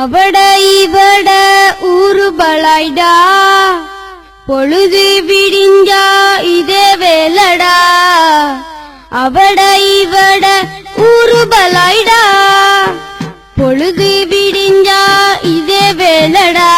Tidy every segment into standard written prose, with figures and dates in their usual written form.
அவட இவட ஊரு பலாய்டா, பொழுது விடிஞ்சா இதே வேலடா. அவட இவட ஊரு பலாய்டா, பொழுது விடிஞ்சா இதே வேலடா.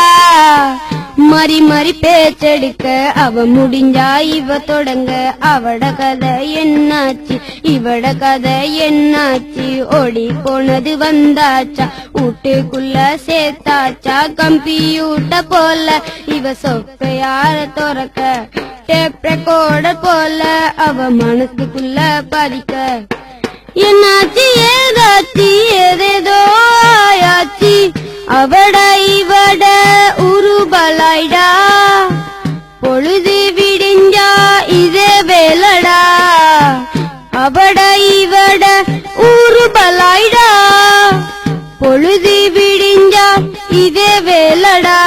மறி மறி பேச்செடுக்க அவ முடிஞ்சா இவ தொடங்க. அவட கதை என்னாச்சு இவட கதை என்னாச்சு, ஓடி போனது வந்தாச்சா வீட்டுக்குள்ள சேர்த்தாச்சா. கம்ப்யூட்டர் போல இவ சொப்பையார துறக்க, டேப் ரெக்கார்டர் போல அவ மனசுக்குள்ள பதிக்க. என்னாச்சு ஏதாச்சு ஏதேதோ ஆயாச்சு, அவட இவட ஊரு பலாய்டா, பொழுது விடிஞ்சா இதே வேலடா. அவட இவட ஊரு பலாய்டா, பொழுது விடிஞ்சா இதே வேலடா.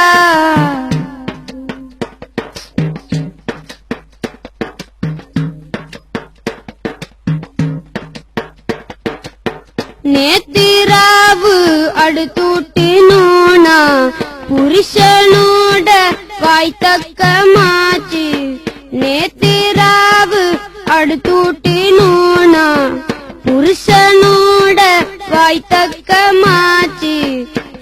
நேத்திராவு அடுத்தூட்டு நோனா, புருஷனோட வாய்த்தக்க மாச்சு. நேத்திராவு அடுத்தூட்டு நோனா, புருஷனோட வாய்த்தக்க மாச்சு.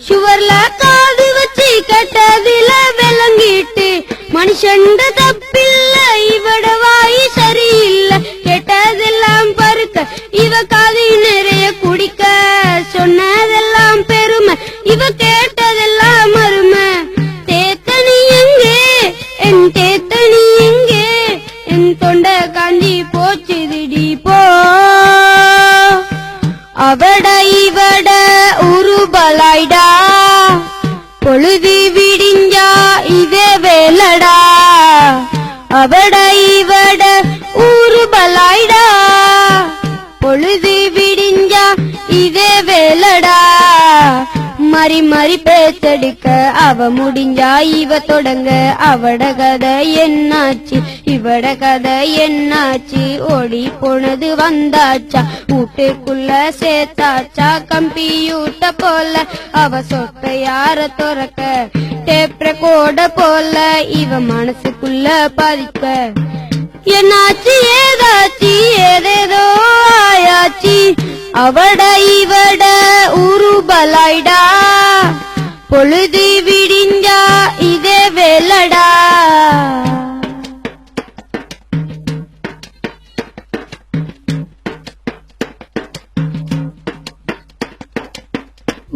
சுவர்ல காது வச்சு கட்டதில விளங்கிட்டு, மனுஷண்ட தப்பில்ல இவட வாய் சரியில்லை. கேட்டதெல்லாம் பருக்க இவ காது நிறைய குடிக்க, சொன்னதெல்லாம் பெருமை இவ கேட்டதெல்லாம் அருமை. தேத்தனி எங்கே என் தேத்தனி எங்கே, என் தொண்டை காஞ்சி போச்சு திடி போ. அவட இவட ஊரு பலாய்டா, பொழுது விடிஞ்சா இதே வேலடா. அவட இவட ஊரு பலாய்டா, பொழுது விடிஞ்சா இதே வேலடா. மறி மறி பேச்செடுக்க அவ முடிஞ்சா இவ தொடங்க. அவட கதை என்னாச்சு இவட கதை என்னாச்சு, ஓடி போனது வந்தாச்சா வீட்டுக்குள்ள சேர்த்தாச்சா. கம்ப்யூட்டர் போல அவ சொத்தையார துறக்க, டேப் ரெக்கார்டர் போல இவ மனசுக்குள்ள பதிக்க. என்னாச்சு ஏதாச்சு ஏதேதோ ஆயாச்சு, அவட இவட ஊரு பலாய்டா, பொழுது விடிஞ்சா இதே வேலடா.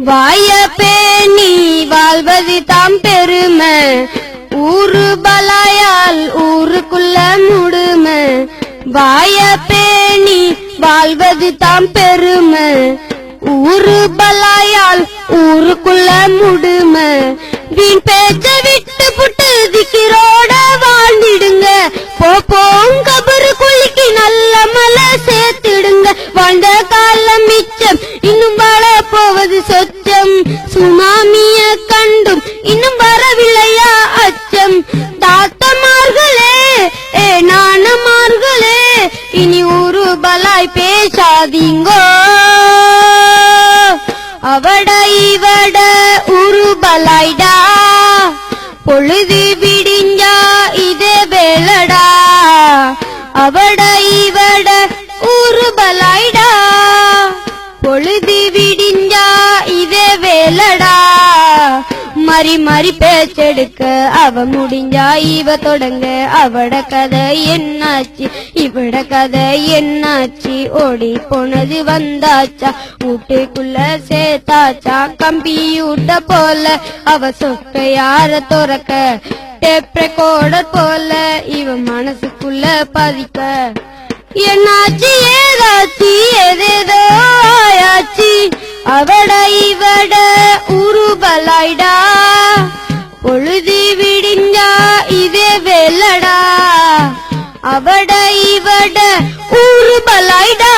வாய பேணி வாழ்வது தாம் பெருமை, ஊரு பலாயால் ஊருக்குள்ள முடுமை. வாய பேணி வாழ்வது தாம் பெருமை, ஊரு பலாயால் ஊருக்குள்ள முடுமை. வீண் பேச்ச விட்டு புட்டு திக்கிரோட வாழ்ந்திடுங்க. போம் கபரு குளிக்கு நல்ல மலை சேர்த்திடுங்க. வாழ்ந்த காலம் மிச்சம் இன்னும் வாழ போவது சொச்சம். சுனாமிய கண்டும் இன்னும் வரவில்லையா அச்சம். தாத்தமார்களே நானமார்களே, இனி ஊரு பலாய் பேசாதீங்கோ. அவட இவட ஊரு பலாய்டா, பொழுது விடிஞ்சா இதே வேலடா. அவட இவட ஊரு பலாய்டா, பொழுது விடிஞ்சா இதே வேலடா. மறி மறி பேச்செடுக்க அவ முடிஞ்சா இவ தொடங்க. அவட கதை என்னாச்சு இவட கதை என்னாச்சு, ஓடி போனது வந்தாச்சா வீட்டுக்குள்ள சேர்த்தாச்சா. கம்ப்யூட்டர் போல அவ சொத்தையார துறக்க, டேப் ரெக்கார்டர் போல இவ மனசுக்குள்ள பதிக்க. என்னாச்சு ஏதாச்சு ஏதேதோ ஆயாச்சு, அவட இவட ஊரு பலாய்டா, பொழுது விடிஞ்சா இதே வேலடா. அவட இவட ஊரு பலாய்டா,